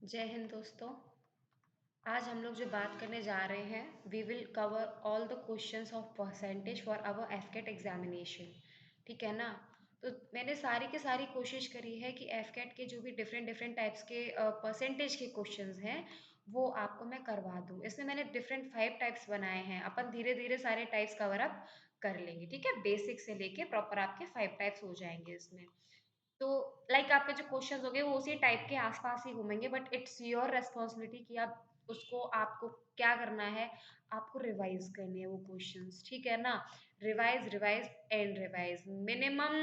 जय हिंद दोस्तों। आज हम लोग जो बात करने जा रहे हैं we will cover all the questions of percentage for our AFCAT examination. ठीक है ना। तो मैंने सारी की सारी कोशिश करी है कि एफकेट के जो भी डिफरेंट डिफरेंट टाइप्स के परसेंटेज के क्वेश्चंस हैं वो आपको मैं करवा दूँ। इसमें मैंने डिफरेंट 5 टाइप्स बनाए हैं। अपन धीरे धीरे सारे टाइप्स कवर अप कर लेंगे। ठीक है, बेसिक से लेके प्रॉपर आपके 5 टाइप्स हो जाएंगे इसमें। तो आपके जो क्वेश्चंस होंगे वो उसी टाइप के आसपास ही घूमेंगे, बट इट्स योर रिस्पॉन्सिबिलिटी कि आप उसको आपको क्या करना है। आपको रिवाइज करने हैं वो क्वेश्चंस, ठीक है ना। Revise revise and revise, minimum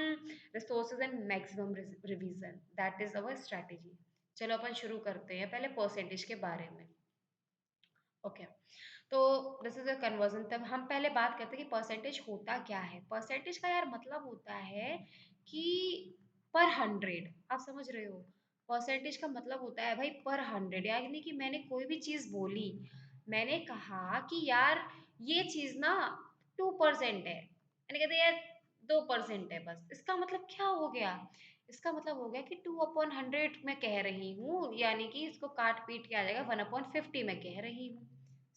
resources and maximum revision, that is our strategy. चलो अपन शुरू करते हैं पहले परसेंटेज के बारे में। ओके, तो दिस इज अ कन्वर्जन। तब हम पहले बात करते हैं कि परसेंटेज होता क्या है। परसेंटेज का यार मतलब होता है कि पर हंड्रेड, आप समझ रहे हो। परसेंटेज का मतलब होता है भाई पर हंड्रेड, यानी कि मैंने कोई भी चीज बोली, मैंने कहा कि यार ये चीज ना 2% है, मैंने कहते यार 2% है, बस इसका मतलब क्या हो गया। इसका मतलब हो गया कि 2/100 मैं कह रही हूँ, यानी कि इसको काट पीट के आ जाएगा 1/50 मैं कह रही हूँ।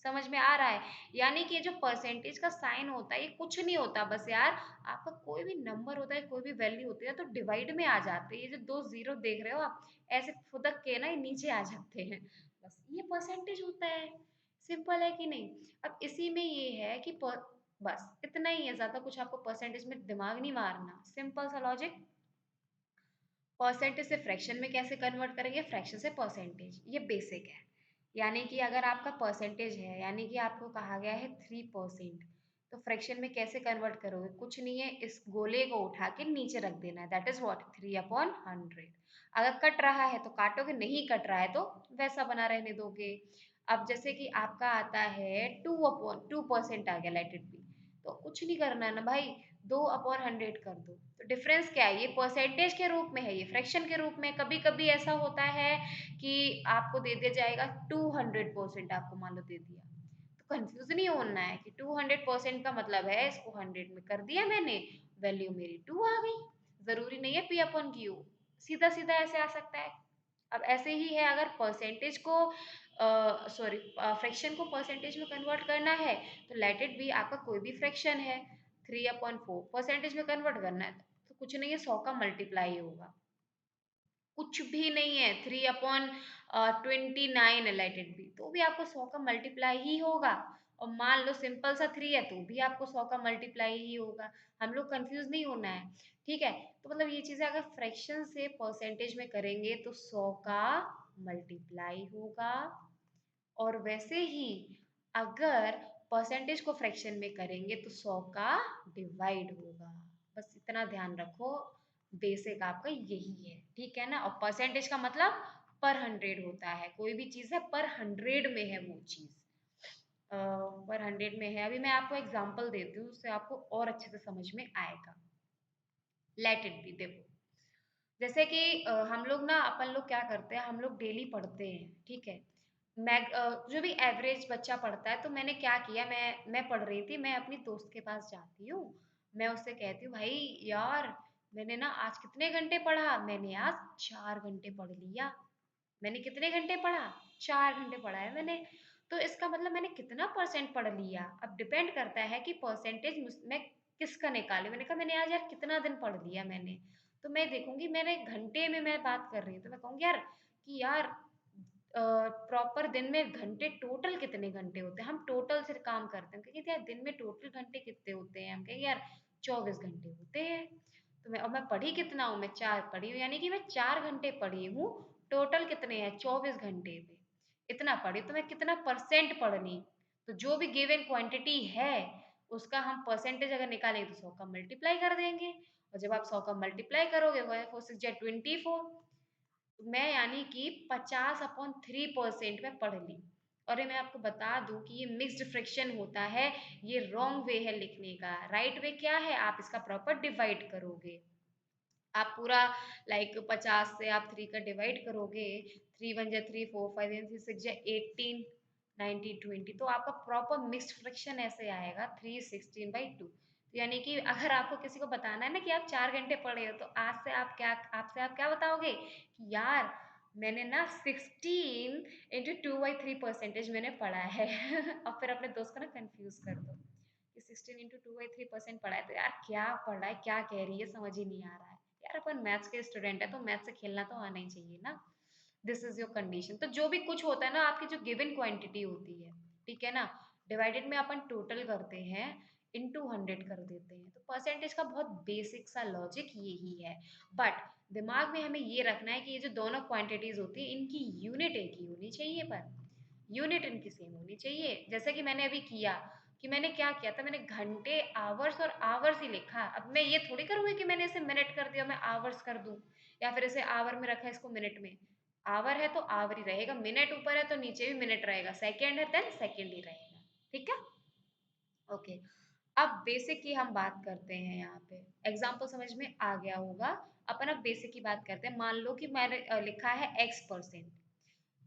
समझ में आ रहा है। यानी कि ये जो परसेंटेज का साइन होता है ये कुछ नहीं होता, बस यार आपका कोई भी नंबर होता है, कोई भी वैल्यू होती है तो डिवाइड में आ जाते हैं। ये जो दो जीरो देख रहे हो आप, ऐसे फुदक के ना ये नीचे आ जाते हैं, बस ये परसेंटेज होता है। सिंपल है कि नहीं। अब इसी में ये है कि बस इतना ही है, ज्यादा कुछ आपको परसेंटेज में दिमाग नहीं मारना, सिंपल सा लॉजिक। परसेंटेज से फ्रैक्शन में कैसे कन्वर्ट करेंगे, फ्रैक्शन से परसेंटेज, ये बेसिक है। यानी कि अगर आपका परसेंटेज है, यानी कि आपको कहा गया है 3%, तो फ्रैक्शन में कैसे कन्वर्ट करोगे, कुछ नहीं है, इस गोले को उठा के नीचे रख देना है, दैट इज व्हाट 3/100। अगर कट रहा है तो काटोगे, नहीं कट रहा है तो वैसा बना रहने दोगे। अब जैसे कि आपका आता है 2% आ गया, लेट इट बी, तो कुछ नहीं करना है ना भाई, 2/100 कर दो। तो डिफरेंस क्या है, ये परसेंटेज के रूप में है, ये फ्रैक्शन के रूप में। कभी कभी ऐसा होता है कि आपको दे दिया जाएगा 200%, आपको मान लो दे दिया, तो कंफ्यूज नहीं होना है कि 200% का मतलब है इसको 100 में कर दिया मैंने, वैल्यू मेरी 2 आ गई। जरूरी नहीं है P/Q, सीधा सीधा ऐसे आ सकता है। अब ऐसे ही है, अगर परसेंटेज को सॉरी फ्रैक्शन को परसेंटेज में कन्वर्ट करना है, तो लेट इट बी आपका कोई भी फ्रैक्शन है, 3/4 परसेंटेज में कन्वर्ट करना है तो कुछ नहीं है, 100 का मल्टीप्लाई होगा। कुछ भी नहीं है, 3/29 है, लेट इट बी, तो भी आपको 100 का मल्टीप्लाई ही होगा। और मान लो सिंपल सा 3 है तो भी आपको 100 का मल्टीप्लाई ही होगा। हम लोग कंफ्यूज नहीं होना है, ठीक है। तो मतलब ये चीजें अगर फ्रैक्शन से परसेंटेज में करेंगे तो 100 का मल्टीप्लाई होगा, और वैसे ही अगर परसेंटेज को फ्रैक्शन में करेंगे तो 100 का डिवाइड होगा। बस इतना ध्यान रखो, बेसिक आपका यही है, ठीक है ना। और परसेंटेज का मतलब पर हंड्रेड होता है, कोई भी चीज है पर हंड्रेड में है वो चीज, पर हंड्रेड में है। अभी मैं आपको एग्जांपल देती हूँ, उससे आपको और अच्छे से समझ में आएगा। लेट इट बी, देखो, जैसे कि हम लोग ना, अपन लोग क्या करते हैं, हम लोग डेली पढ़ते हैं, ठीक है। मैं जो भी एवरेज बच्चा पढ़ता है, तो मैंने क्या किया, मैं पढ़ रही थी, मैं अपनी दोस्त के पास जाती हूँ, मैं उससे कहती हूँ भाई यार मैंने ना आज कितने घंटे पढ़ा, मैंने आज 4 घंटे पढ़ लिया। मैंने कितने घंटे पढ़ा, 4 घंटे पढ़ा है मैंने। तो इसका मतलब मैंने कितना परसेंट पढ़ लिया। अब डिपेंड करता है कि परसेंटेज मैं किसका निकाले। मैंने कहा मैंने आज यार कितना दिन पढ़ लिया मैंने, तो मैं देखूंगी मेरे घंटे में, मैं बात कर रही हूँ तो मैं कहूंगी यार कि यार प्रॉपर दिन में घंटे टोटल कितने घंटे होते हैं, हम टोटल से काम करते हैं, क्योंकि यार दिन में टोटल घंटे कितने होते हैं, हम कहेंगे यार 24 घंटे होते हैं। तो मैं पढ़ी कितना हूँ, मैं 4 पढ़ी हूँ, यानी कि मैं 4 घंटे पढ़ी हूँ। टोटल कितने हैं, 24 घंटे थे, इतना पढ़ी, तो मैं कितना परसेंट पढ़ ली। तो जो भी गिवन क्वांटिटी है उसका हम परसेंटेज अगर निकालेंगे तो 100 का मल्टीप्लाई कर देंगे, और जब आप 100 का मल्टीप्लाई करोगे 4 6 24, मैं यानी कि 50/3% में पढ़ ली। और ये मैं आपको बता दूं कि ये मिक्स्ड फ्रैक्शन होता है, ये रॉन्ग वे है लिखने का। राइट वे क्या है, आप इसका प्रॉपर डिवाइड करोगे, आप पूरा 50 से आप 3 का डिवाइड करोगे, 3 1 जा 3 4 5 6 6 18 19 20, तो आपका प्रॉपर मिक्स्ड फ्रैक्शन ऐसे आएगा 316/2। यानी कि अगर आपको किसी को बताना है ना कि आप 4 घंटे पढ़े हो, तो आज से आप क्या, आपसे आप क्या बताओगे कि यार मैंने ना 16 × 2/3 परसेंटेज मैंने पढ़ा है। अब फिर अपने दोस्त को ना कंफ्यूज कर दो कि 16 × 2/3 परसेंट पढ़ा है, तो यार क्या पढ़ा है, क्या कह रही है, समझ ही नहीं आ रहा है। यार अपन मैथ्स के स्टूडेंट है तो मैथ्स से खेलना तो आना ही चाहिए ना। This is your condition. तो जो भी कुछ होता है ना, आपकी जो गिवन क्वांटिटी होती है, ठीक है ना, डिवाइडेड में अपन टोटल करते हैं, इनटू 100 कर देते हैं। तो परसेंटेज का बहुत बेसिक सा लॉजिक यही है। बट दिमाग में हमें ये रखना है कि ये जो दोनों क्वांटिटीज होती है, इनकी यूनिट एक ही होनी चाहिए, पर यूनिट इनकी सेम होनी चाहिए। जैसे कि मैंने अभी किया, कि मैंने क्या किया था, मैंने घंटे, आवर्स और आवर्स ही लिखा। अब मैं ये थोड़ी करूंगी कि मैंने इसे मिनट कर दिया, मैं आवर्स कर दूं, या फिर इसे आवर में रखा, इसको मिनट में। आवर है तो आवर ही रहेगा, मिनट ऊपर है तो नीचे भी मिनट रहेगा, सेकेंड है देन सेकेंड ही रहेगा। ठीक है, ओके। अब बेसिक की हम बात करते हैं, यहाँ पे एग्जाम्पल समझ में आ गया होगा। अपन अब बेसिक की बात करते हैं। मान लो कि मैंने लिखा है x%।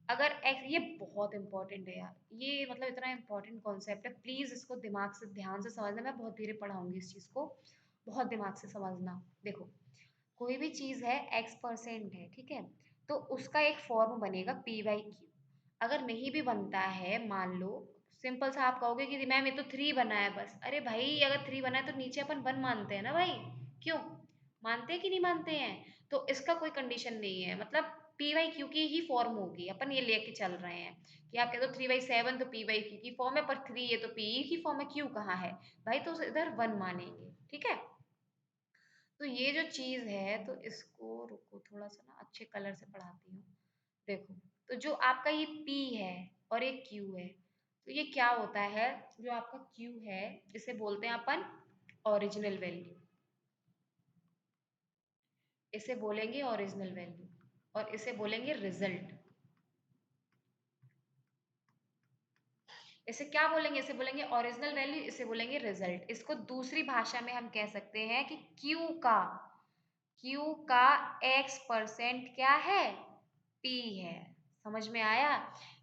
अगर x, ये बहुत इंपॉर्टेंट है यार, ये मतलब इतना इंपॉर्टेंट कॉन्सेप्ट है, प्लीज इसको दिमाग से ध्यान से समझना। मैं बहुत धीरे पढ़ाऊंगी इस चीज को, बहुत दिमाग से समझना। देखो, कोई भी चीज है, x% है, ठीक है, तो उसका एक फॉर्म बनेगा p/q। अगर नहीं भी बनता है, मान लो, सिंपल सा आप कहोगे कि मैम ये तो 3 बना है बस। अरे भाई, अगर 3 बना है तो नीचे अपन 1 मानते हैं ना भाई। क्यों मानते हैं कि नहीं मानते हैं? तो इसका कोई कंडीशन नहीं है, मतलब p/q की ही फॉर्म होगी, अपन ये लेके चल रहे हैं कि आप कह दो 3/7 तो p/q की फॉर्म है, पर 3 ये तो p की फॉर्म है, q कहाँ है भाई, तो इधर 1 मानेंगे। ठीक है, तो ये जो चीज है, तो इसको रुको थोड़ा सा ना अच्छे कलर से पढ़ाती हूँ। देखो, तो जो आपका ये P है और एक Q है, तो ये क्या होता है? जो आपका Q है, इसे बोलते हैं अपन ओरिजिनल वैल्यू, इसे बोलेंगे ओरिजिनल वैल्यू, और इसे बोलेंगे रिजल्ट। इसे क्या बोलेंगे? इसे बोलेंगे ओरिजिनल वैल्यू, इसे बोलेंगे रिजल्ट। इसको दूसरी भाषा में हम कह सकते हैं कि Q का x% क्या है? P है। समझ में आया?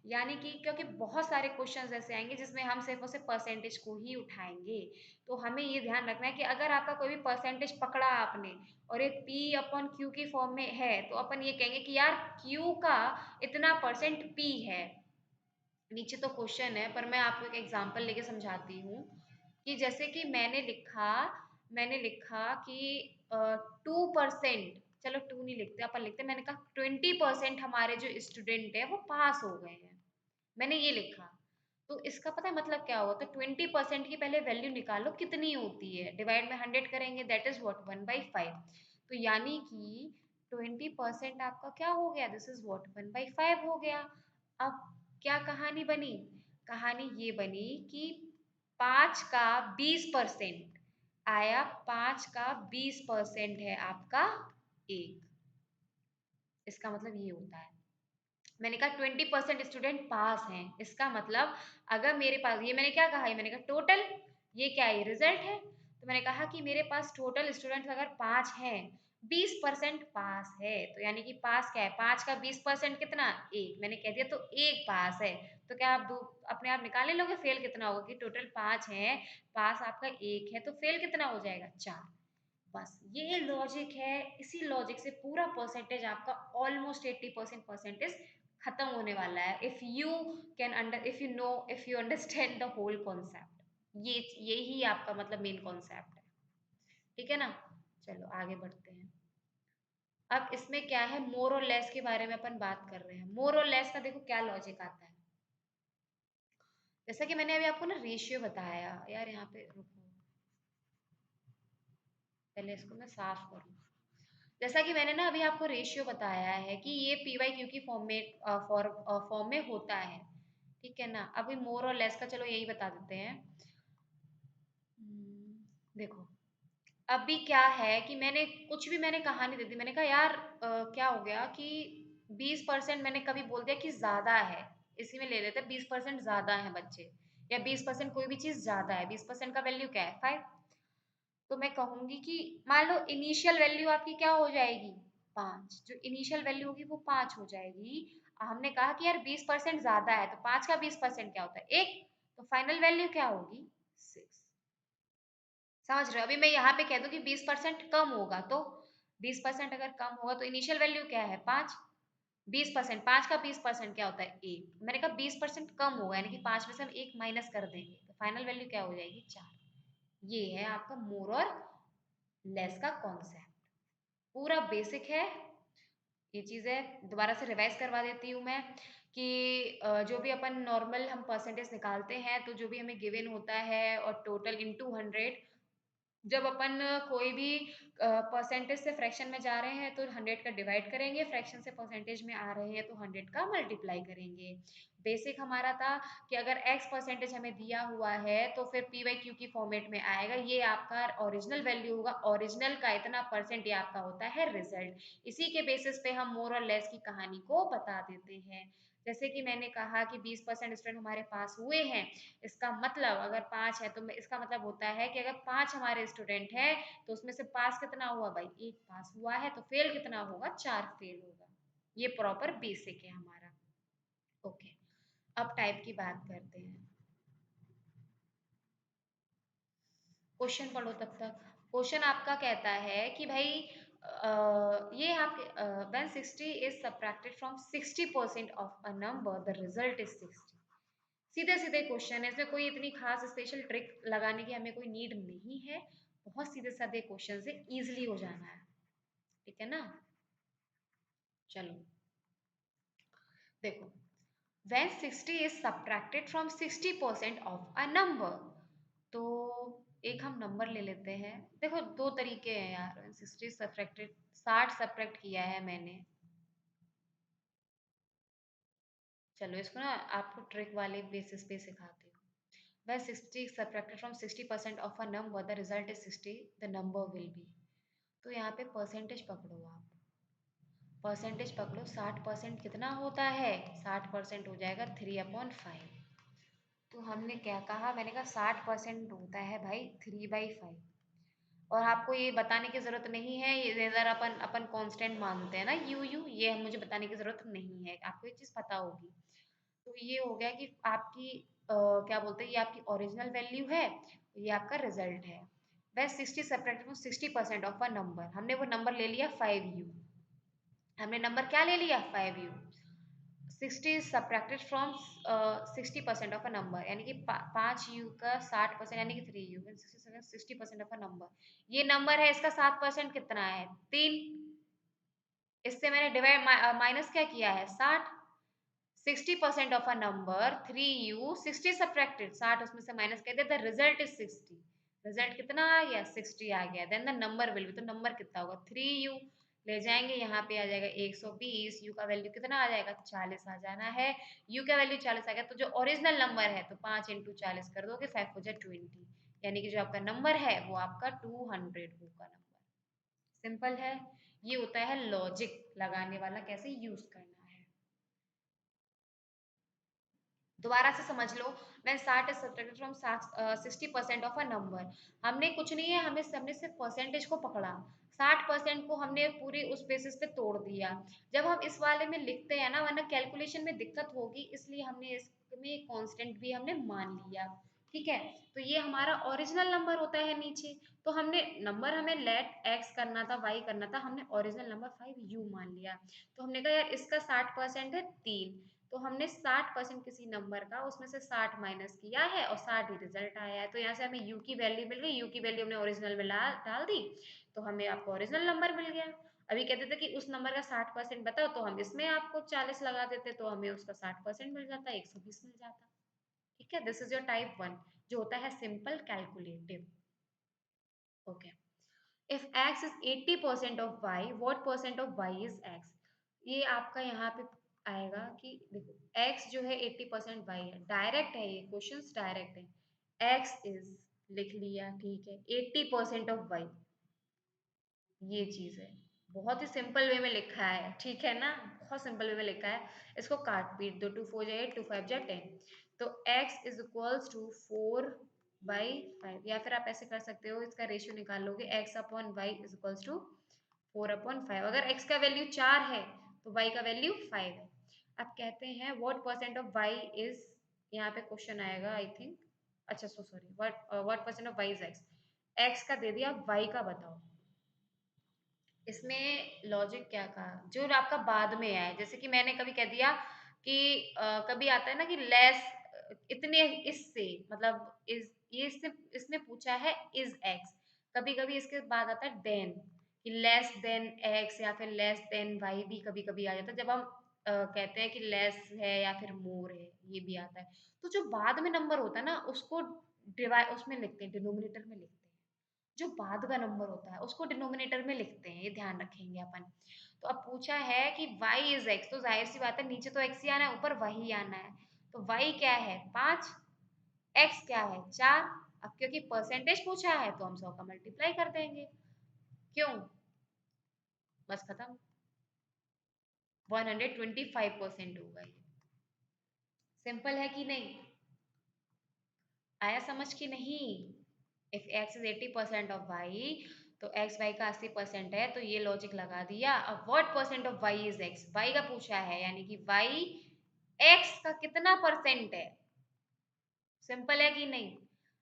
यानी कि क्योंकि बहुत सारे क्वेश्चंस ऐसे आएंगे जिसमें हम सिर्फ और सिर्फ परसेंटेज को ही उठाएंगे, तो हमें ये ध्यान रखना है कि अगर आपका कोई भी परसेंटेज पकड़ा आपने और एक P/Q की फॉर्म में है, तो अपन ये कहेंगे कि यार Q का इतना परसेंट P है। नीचे तो क्वेश्चन है, पर मैं आपको एक एग्जांपल लेके समझाती हूँ। कि जैसे कि मैंने लिखा कि 2%, चलो 2 नहीं लिखते, अपन लिखते, मैंने कहा 20% हमारे जो स्टूडेंट है वो पास हो गए हैं, मैंने ये लिखा। तो इसका पता है मतलब क्या हुआ? तो 20% की पहले वैल्यू निकालो कितनी होती है, डिवाइड में 100 करेंगे, दैट इज व्हाट 1/5। तो यानी कि 20% आपका क्या हो गया? दिस इज व्हाट 1/5 हो गया। अब क्या कहानी बनी? कहानी ये बनी कि 5 का 20% आया, 5 का 20% है आपका 1। इसका मतलब ये होता है, मैंने कहा 20% स्टूडेंट पास हैं, इसका मतलब अगर मेरे पास, ये मैंने क्या कहा, ये मैंने कहा टोटल, ये क्या है? रिजल्ट है। तो मैंने कहा कि मेरे पास टोटल स्टूडेंट्स अगर 5 हैं, 20% पास है, तो यानी कि पास क्या है? 5 का 20% कितना? 1। मैंने कह दिया तो 1 पास है। तो क्या आप दो अपने आप निकालने लोगे फेल कितना होगा? कि टोटल 5 है, पास आपका 1 है, तो फेल कितना हो जाएगा? 4। बस ये लॉजिक है। इसी लॉजिक से पूरा परसेंटेज आपका ऑलमोस्ट 80% परसेंटेज खत्म होने वाला है, if you know, if you understand the whole concept. ये यही आपका मतलब मेन कॉन्सेप्ट है। ठीक है ना? चलो आगे बढ़ते हैं। अब इसमें क्या है, मोर और लेस के बारे में अपन बात कर रहे हैं। मोर और लेस का देखो क्या लॉजिक आता है। जैसा कि मैंने अभी आपको ना रेशियो बताया यार, यहाँ पे रुको, पहले इसको मैं साफ करूँ। जैसा कि मैंने ना अभी आपको रेशियो बताया है कि ये p/q की फॉर्म में होता है। ठीक है ना? अभी मोर और लेस का चलो यही बता देते हैं। देखो, अभी क्या है कि मैंने कुछ भी मैंने कहानी दे दी, मैंने कहा यार क्या हो गया कि 20% मैंने कभी बोल दिया कि ज्यादा है, इसी में ले लेते हैं 20% ज्यादा है बच्चे, या 20% कोई भी चीज ज्यादा है, 20% का वैल्यू क्या है? 5। तो मैं कहूंगी कि मान लो इनिशियल वैल्यू आपकी क्या हो जाएगी? 5। जो इनिशियल वैल्यू होगी वो 5 हो जाएगी। हमने कहा कि यार 20% ज्यादा है, तो 5 का 20% क्या होता है? 1। तो फाइनल वैल्यू क्या होगी? 6। समझ रहे हो? अभी मैं यहाँ पे कह दूं कि 20% कम होगा, तो 20% अगर कम होगा तो इनिशियल वैल्यू क्या है? 5। 20%, 5 का 20% क्या होता है? 1। मैंने कहा 20% कम होगा, यानी कि 5 में से हम 1 माइनस कर देंगे, तो फाइनल वैल्यू क्या हो जाएगी? 4। ये है आपका मोर और लेस का कॉन्सेप्ट। पूरा बेसिक है ये चीज़ है। दोबारा से रिवाइज करवा देती हूँ मैं कि जो भी अपन नॉर्मल हम परसेंटेज निकालते हैं, तो जो भी हमें गिवन होता है और टोटल इनटू 100, जब अपन कोई भी परसेंटेज से फ्रैक्शन में जा रहे हैं तो 100 का डिवाइड करेंगे, फ्रैक्शन से परसेंटेज में आ रहे हैं तो 100 का मल्टीप्लाई करेंगे। बेसिक हमारा था कि अगर x परसेंटेज हमें दिया हुआ है तो फिर पी वाई क्यू की फॉर्मेट में आएगा, ये आपका ओरिजिनल वैल्यू होगा, ओरिजिनल का इतना परसेंट, ये आपका होता है रिजल्ट। इसी के बेसिस पे हम मोर और लेस की कहानी को बता देते हैं। जैसे कि मैंने कहा कि 20% स्टूडेंट हमारे पास हुए हैं, इसका मतलब अगर 5 है तो इसका मतलब होता है कि अगर 5 हमारे स्टूडेंट हैं तो उसमें से पास कितना हुआ भाई? 1 पास हुआ है, तो फेल कितना होगा? 4 फेल होगा। ये प्रॉपर बेसिक है हमारा। ओके, अब टाइप की बात करते हैं। क्वेश्चन पढ़ो तब तक। क्वेश्चन आपका कहता है कि भाई ये आप when 60 is subtracted from 60% of a number the result is 60। सीधे सीधे क्वेश्चन है, इसमें कोई इतनी खास स्पेशल ट्रिक लगाने की हमें कोई नीड नहीं है। बहुत सीधे साधे क्वेश्चन से इजीली हो जाना है, ठीक है ना? चलो देखो, when 60 is subtracted from 60% of a number, तो एक हम नंबर ले लेते हैं। देखो दो तरीके हैं यार, 60 सब्ट्रैक्टेड, 60 सब्ट्रैक्ट किया है मैंने। चलो इसको ना आपको ट्रिक वाले बेसिस पे सिखाती हूँ। When 60 subtracted from 60% of a number, the result is 60, the number will be। तो यहाँ पे परसेंटेज पकड़ो आप, परसेंटेज पकड़ो। 60% कितना होता है? 60% हो जाएगा 3/5। तो हमने क्या कहा? मैंने कहा 60% होता है भाई 3/5। और आपको ये बताने की जरूरत नहीं है, ये इधर अपन अपन कांस्टेंट मानते हैं ना, यू ये मुझे बताने की जरूरत नहीं है, आपको ये चीज पता होगी। तो ये हो गया कि आपकी क्या बोलते हैं, ये आपकी ओरिजिनल वैल्यू है, ये आपका रिजल्ट है। वह 60 सब्ट्रैक्ट 60% ऑफ अ नंबर, हमने वो नंबर ले लिया 5u। हमने नंबर क्या ले लिया? 5u। 60 is subtracted from 60% of a number, यानी कि 5u का 60% यानी कि 3u, 60% ऑफ अ नंबर। ये नंबर है, इसका 7% कितना है? 3। इससे मैंने डिवाइड माइनस क्या किया है? 60। 60% of a number 3u, 60 subtracted 60 उसमें से माइनस कर दिया, द रिजल्ट इज 60। रिजल्ट कितना आ गया? 60 आ गया। Then the number will be, तो नंबर कितना होगा? 3u। ले जाएंगे यहाँ पे आ जाएगा 120, u का वैल्यू कितना आ जाएगा? 40 आ जाना है। u का वैल्यू 40 आ गया, तो जो ओरिजिनल नंबर है तो 5 इंटू 40 कर दोगे, 5 हो जाए 20, यानी कि जो आपका नंबर है वो आपका 200 होगा नंबर। सिंपल है। ये होता है लॉजिक लगाने वाला, कैसे यूज करना है। दोबारा से समझ लो, मैं 60 is subtracted from 60% of a number. हमने कुछ नहीं है, हमने सिर्फ परसेंटेज को पकड़ा, 60% को हमने पूरी उस बेसिस पे तोड़ दिया। जब हम इस वाले में लिखते हैं ना, वरना कैलकुलेशन में दिक्कत होगी, इसलिए हमने इसमें कांस्टेंट भी हमने मान लिया। ठीक है, तो ये हमारा ओरिजिनल नंबर होता है नीचे। तो हमने नंबर, हमें लेट एक्स करना था, वाई करना था, हमने ओरिजिनल नंबर 5u मान लिया। तो हमने कहा यार इसका 60% है 3, तो हमने 60% किसी नंबर का, उसमें से 60 माइनस किया है और 60 ही रिजल्ट आया है। तो यहाँ से हमें u की वैल्यू मिल गई, u की वैल्यू हमने ओरिजिनल में डाल दी, तो हमें आपको ओरिजिनल नंबर मिल गया। अभी कहते थे कि उस नंबर का 60% बताओ, तो हम इसमें आपको 40 लगा देते, तो हमें उसका 60% मिल जाता, 120 मिल जाता। ठीक है, दिस इज योर टाइप 1, जो होता है simple calculative. Okay, if x is 80% of y, what percent of y is x? ये आपका यहाँ पे आएगा कि देखो x जो है 80% y है, डायरेक्ट है, ये क्वेश्चंस डायरेक्ट है। x इज लिख लिया, ठीक है, 80% ऑफ y, ये चीज है। बहुत ही सिंपल वे में लिखा है, ठीक है ना? बहुत सिंपल वे में लिखा है। इसको काट पीट दो, 2 4 जाए 8, 2 5 जाए 10। तो x इज इक्वल्स टू 4/5, या फिर आप ऐसे कर सकते हो, इसका रेशियो निकाल लोगे, x upon y is equals to 4/5। अगर x का वैल्यू 4 है तो y का वैल्यू 5 है। अब कहते हैं what percent of y is, यहाँ पे क्वेश्चन आएगा आई थिंक, अच्छा so sorry, what percent of y is x। x का दे दिया, y का बताओ। इसमें लॉजिक क्या कहा, जो आपका बाद में आए, जैसे कि मैंने कभी कह दिया कि कभी आता है ना कि लेस इतने इससे, मतलब इस ये इससे इसने पूछा है इज एक्स, कभी कभी इसके बाद आता है देन, कि लेस देन एक्स या फिर लेस देन वाई भी कभी कभी आ जाता है, जब हम कहते हैं कि लेस है या फिर मोर है, ये भी आता है। तो जो बाद में नंबर होता है ना, उसको डिवाइड उसमें लिखते हैं, डिनोमिनेटर में लिखते हैं। जो बाद का नंबर होता है उसको डिनोमिनेटर में लिखते हैं, ये ध्यान रखेंगे अपन। तो अब पूछा है कि y इज x, तो जाहिर सी बात है नीचे तो x ही आना है, ऊपर y आना है। तो y क्या है 5, x क्या है 4। अब क्योंकि परसेंटेज पूछा है तो हम 100 का मल्टीप्लाई कर देंगे। क्यों? बस खत्म। 125% होगा ये। सिंपल है कि नहीं? आया समझ कि नहीं? If x is 80% of y, तो x y का 80% है, तो ये लॉजिक लगा दिया। अब what percent of y is x, y का पूछा है, यानी कि y x का कितना परसेंट है। सिंपल है कि नहीं?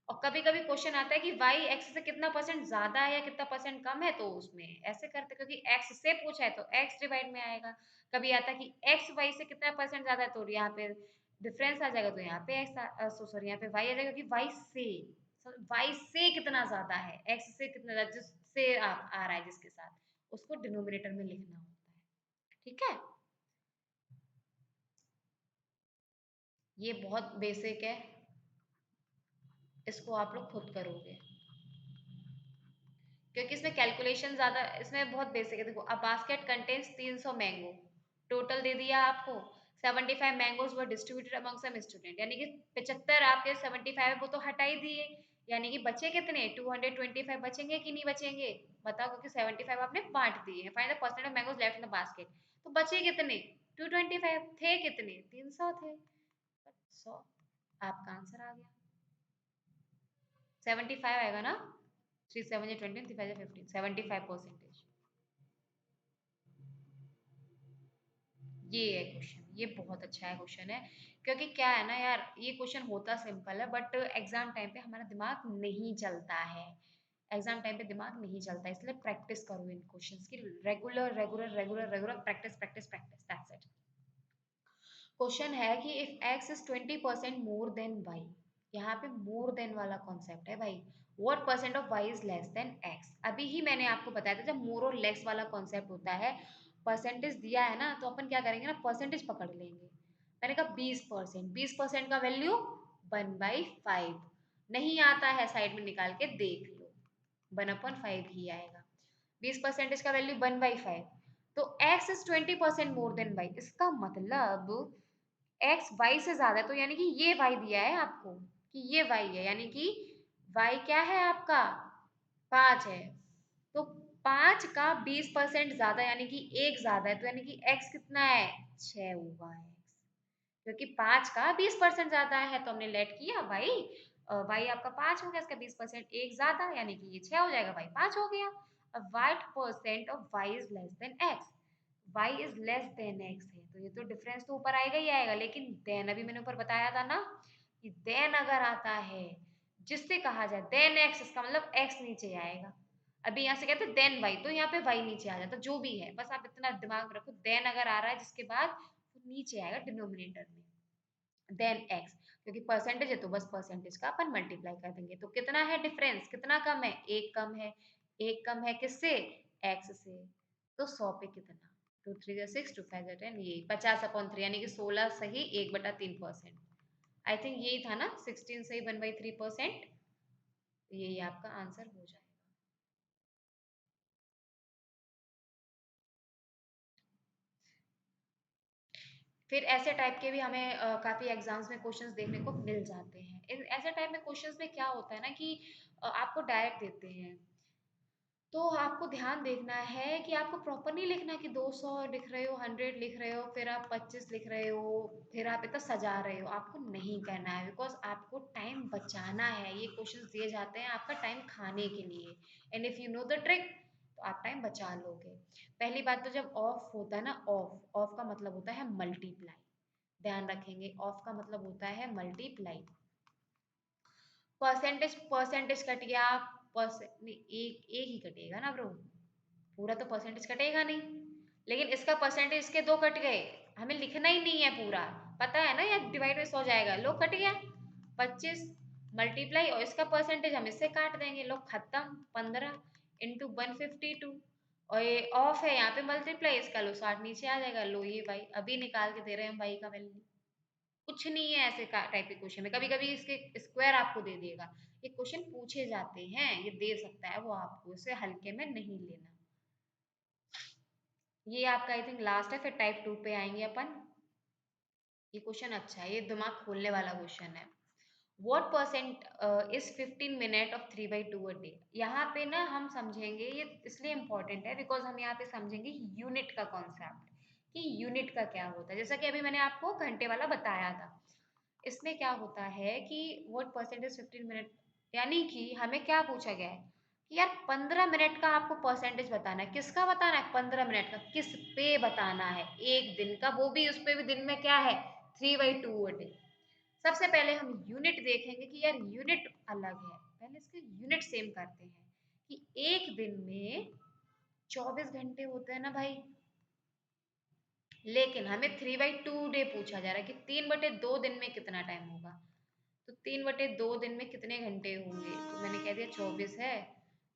और कभी कभी क्वेश्चन आता है कि y x से कितना परसेंट ज्यादा है या कितना परसेंट कम है, तो उसमें ऐसे करते, क्योंकि x से पूछा है तो x डिवाइड में आएगा। कभी आता है कि x y से कितना परसेंट ज्यादा है, तो यहाँ पे डिफरेंस आ जाएगा, तो यहाँ पे x सॉरी यहाँ पे y आ जाएगा, क्योंकि y से कितना ज्यादा है, x से कितना ज्यादा, जिससे आ रहा है जिसके साथ, उसको डिनोमिनेटर में लिखना होता है। ठीक है, ये बहुत बेसिक है, इसको आप लोग खुद करोगे, क्योंकि इसमें कैलकुलेशन ज्यादा, इसमें बहुत बेसिक है। देखो, a basket contains 300 mango, total दे दिया आपको। 75 mangoes were distributed among some student, यानी कि 75 आपके 75 है वो तो हटा ही दिए, यानी कि बचे कितने 225 बचेंगे कि नहीं बचेंगे? बताओ, क्योंकि 75 आपने बांट दिए। Find the percent of mangoes left in the basket, तो बचे कितने 225, थे कितने 300 थे, 100। आपका आंसर आ गया, 75 आएगा ना, 3 7 20 3 5 15, 75%। ये है क्वेश्चन, ये बहुत अच्छा है क्वेश्चन है, क्योंकि क्या है ना यार, ये क्वेश्चन होता सिंपल है, बट एग्जाम टाइम पे हमारा दिमाग नहीं चलता है। एग्जाम टाइम पे दिमाग नहीं चलता है, इसलिए प्रैक्टिस करो इन क्वेश्चंस की, regular regular regular regular practice practice practice, that's it. Question है कि if x is 20% more then y, यहाँ पे मोर देन वाला कॉन्सेप्ट है भाई। What percent of y is less than x, अभी ही मैंने आपको बताया था, जब मोर और लेस वाला कॉन्सेप्ट होता है, परसेंटेज दिया है ना, तो अपन क्या करेंगे ना, परसेंटेज पकड़ लेंगे। मैंने कहा 20%, 20% का वैल्यू 1/5, नहीं आता है साइड में निकाल के देख लो, 1/5 ही आएगा। 20% का वैल्यू 1/5, तो x is 20% more then y, इसका मतलब एक्स वाई से ज्यादा है, तो यानी कि ये वाई दिया है आपको कि ये वाई है, यानी कि वाई क्या है आपका 5 है। तो 5 का 20% ज्यादा, यानी कि एक ज्यादा है, तो यानी कि एक्स कितना है 6 हुआ है एक्स, क्योंकि 5 का 20% ज्यादा है, तो हमने लेट किया वाई, वाई आपका 5 हो गया, इसका 20% एक ज्यादा, यानी कि ये 6 हो जाएगा, वाई 5 हो गया। अब what percent of Y is less than X, y is less than x है, तो ये तो डिफरेंस तो ऊपर आएगा ही आएगा, लेकिन देन अभी मैंने ऊपर बताया था ना कि देन अगर आता है, जिससे कहा जाए देन x, इसका मतलब x नीचे आएगा। अभी यहाँ से कहते हैं देन y, तो यहाँ पे y नीचे आ जाता, जो भी है, बस आप इतना दिमाग में रखो, देन अगर आ रहा है जिसके बाद, वो नीचे आएगा डिनोमिनेटर में, देन x, क्योंकि परसेंटेज है तो बस परसेंटेज का अपन मल्टीप्लाई कर देंगे। तो कितना है डिफरेंस, कितना कम है, एक कम है। एक कम है किससे, x से, तो 100 पे कितना, 2 3 6 2 5 10, ये 50/3, यानी कि 16 सही 1/3%। आई थिंक यही था ना, 16 सही 1/3%, यही आपका आंसर हो जाएगा। फिर ऐसे टाइप के भी हमें काफी एग्जाम्स में क्वेश्चंस देखने को मिल जाते हैं। ऐसे टाइप में क्वेश्चंस में क्या होता है ना कि आपको डायरेक्ट देते हैं, तो आपको ध्यान देखना है कि आपको प्रॉपर नहीं लिखना कि 200 लिख रहे हो, 100 लिख रहे हो, फिर आप 25 लिख रहे हो, फिर आप इतना सजा रहे हो, आपको नहीं करना है, बिकॉज आपको टाइम बचाना है। ये क्वेश्चंस दिए जाते हैं आपका टाइम खाने के लिए, and if you know the trick, तो आप टाइम बचा लोगे। पहली बात तो, जब ऑफ होता है ना, ऑफ ऑफ का मतलब होता है मल्टीप्लाई, ध्यान रखेंगे, ऑफ का मतलब होता है मल्टीप्लाई। परसेंटेज परसेंटेज कट गया, एक एक ही कटेगा ना ब्रो, पूरा तो परसेंटेज कटेगा नहीं, लेकिन इसका परसेंटेज इसके 2 कट गए, हमें लिखना ही नहीं है पूरा, पता है ना, या डिवाइड में 100 जाएगा, लो कट गया 25 मल्टीप्लाई और इसका परसेंटेज हम इससे काट देंगे, लो खत्म 15 इंटू 152 और ये ऑफ है यहाँ पे मल्टीप्लाई, इसका लो 60 नीचे आ जाएगा, लो ये भाई अभी निकाल के दे रहे हैं हम भाई का वैल्यू। कुछ नहीं है ऐसे टाइप के क्वेश्चन में, कभी कभी इसके स्क्वायर आपको दे देगा, ये क्वेश्चन पूछे जाते हैं, ये दे सकता है वो आपको, इसे हल्के में नहीं लेना। ये आपका आई थिंक लास्ट है, फिर टाइप 2 पे आएंगे अपन। ये क्वेश्चन अच्छा है, ये दिमाग खोलने वाला क्वेश्चन है। What percent is 15 minute of 3/2 a day? यहाँ पे ना हम समझेंगे, ये इसलिए इम्पोर्टेंट है बिकॉज हम यहाँ पे समझेंगे यूनिट का कॉन्सेप्ट, कि यूनिट का क्या होता है, जैसा कि अभी मैंने आपको घंटे वाला बताया था। इसमें क्या होता है कि व्हाट परसेंट इज 15 मिनट, यानी कि हमें क्या पूछा गया है कि यार 15 मिनट का आपको परसेंटेज बताना है, किसका बताना है, 15 मिनट का, किस पे बताना है, एक दिन का, वो भी उस पे भी दिन में क्या है 3/2 डे। सबसे पहले हम यूनिट देखेंगे कि यार यूनिट अलग है, पहले इसके यूनिट सेम करते हैं कि एक दिन में 24 घंटे होते हैं ना भाई, लेकिन हमें 3/2 डे पूछा जा रहा है कि 3/2 दिन में कितना टाइम होगा, तो 3/2 दिन में कितने घंटे होंगे, तो मैंने कह दिया 24 है,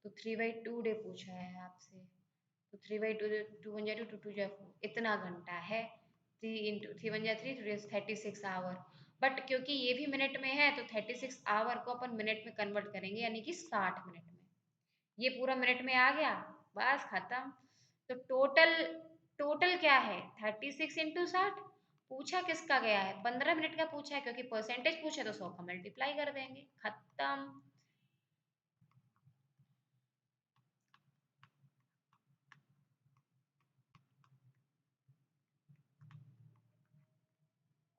तो 3/2 डे पूछा है आपसे, तो 3/2, टू वन जा टू, टू टू जा, इतना घंटा है, 3 × 3 = 3, 36 आवर। बट क्योंकि ये भी मिनट में है तो 36 आवर को अपन मिनट में कन्वर्ट करेंगे, यानी कि 60 मिनट में, ये पूरा मिनट में आ गया, बस खत्म। तो टोटल टोटल क्या है 36 × 60, पूछा किसका गया है 15 मिनट का पूछा है, क्योंकि परसेंटेज पूछे तो 100 का मल्टीप्लाई कर देंगे, खत्म।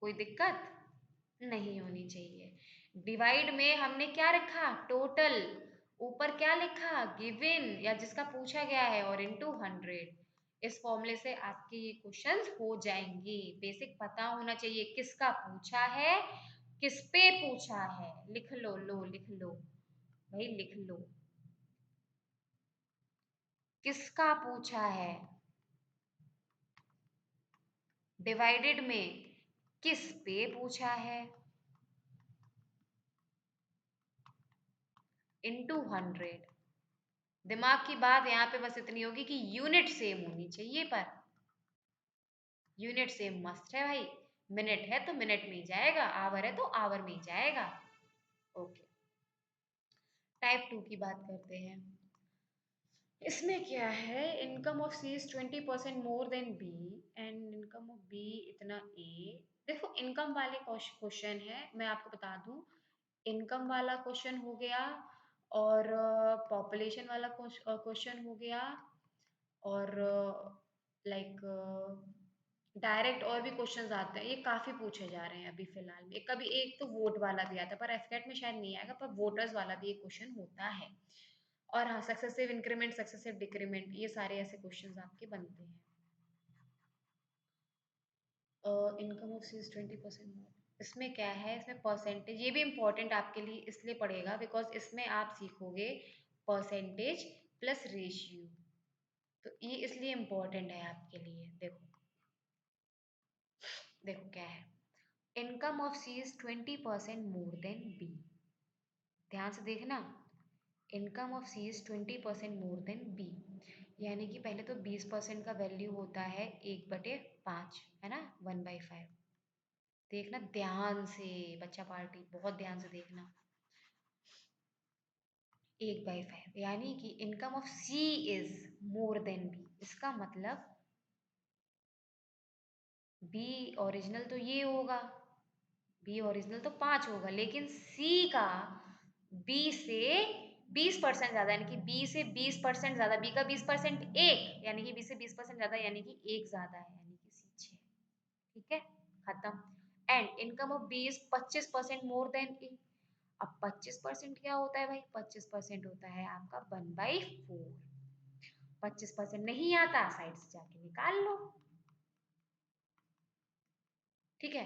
कोई दिक्कत नहीं होनी चाहिए। डिवाइड में हमने क्या रखा, टोटल, ऊपर क्या लिखा गिवन या जिसका पूछा गया है, और इनटू 100। इस फॉर्मूले से आपके ये क्वेश्चंस हो जाएंगे। बेसिक पता होना चाहिए किसका पूछा है, किस पे पूछा है, लिख लो, लो लिख लो भाई, लिख लो किसका पूछा है, डिवाइडेड में किस पे पूछा है, इनटू 100। दिमाग की बात यहाँ पे बस इतनी होगी कि यूनिट सेम होनी चाहिए, पर यूनिट सेम मस्ट है भाई, मिनट है तो मिनट में ही जाएगा, आवर है तो आवर में ही जाएगा। ओके, टाइप 2 की बात करते हैं। इसमें क्या है, income of C is 20% more than B and income of B इतना ए। देखो इनकम वाले क्वेश्चन है, मैं आपको बता दूं, इनकम वाला क्वेश्चन हो गया, और पॉपुलेशन वाला क्वेश्चन हो गया, और लाइक डायरेक्ट और भी क्वेश्चंस आते हैं, ये काफी पूछे जा रहे हैं अभी फिलहाल में। कभी एक तो वोट वाला भी आता है, पर एफकेट में शायद नहीं आएगा, पर वोटर्स वाला भी एक क्वेश्चन होता है। और हाँ, सक्सेसिव इंक्रीमेंट, सक्सेसिव डिक्रीमेंट, ये सारे ऐसे क्वेश्चंस आपके बनते हैं। इनकम ऑफ सीज 20% मोर, इसमें क्या है, इसमें परसेंटेज, ये भी इम्पोर्टेंट आपके लिए इसलिए पड़ेगा बिकॉज इसमें आप सीखोगे परसेंटेज प्लस रेशियो, तो ये इसलिए इम्पोर्टेंट है आपके लिए। देखो, देखो क्या है, income of C is 20% more than B, ध्यान से देखना, income of C is 20% more than B, यानी कि पहले तो 20% का वैल्यू होता है 1/5, है ना, 1/5। देखना ध्यान से, बच्चा पार्टी बहुत ध्यान से देखना, 1/5 यानी कि income of C is more than B, इसका मतलब बी ओरिजिनल तो ये होगा, बी ओरिजिनल तो 5 होगा, लेकिन सी का बी से 20% ज्यादा, यानी कि बी से 20% ज्यादा, बी का 20% एक, यानी कि बी से 20% ज्यादा, यानी कि एक ज्यादा है, यानी कि सी 6। ठीक है, खत्म। And income of B is 25% more than A. अब 25% क्या होता है भाई, 25% होता है आपका 1/4। 25% नहीं आता, साइड से जाके निकाल लो। ठीक है,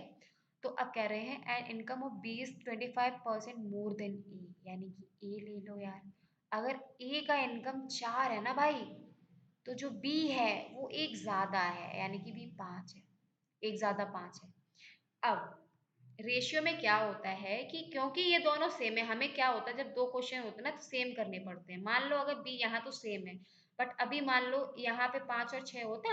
तो अब कह रहे हैं and income of B is 25% more than A, यानी कि ए ले लो यार, अगर ए का इनकम 4 है ना भाई, तो जो बी है वो एक ज्यादा है, यानी कि बी 5 है, एक ज्यादा 5 है। अब रेशियो में क्या होता है कि क्योंकि ये दोनों सेम है, हमें क्या होता है जब दो क्वेश्चन होते हैं ना तो सेम करने पड़ते हैं। मान लो अगर बी यहाँ तो सेम है, बट अभी मान लो यहाँ पे 5 और 6 होता,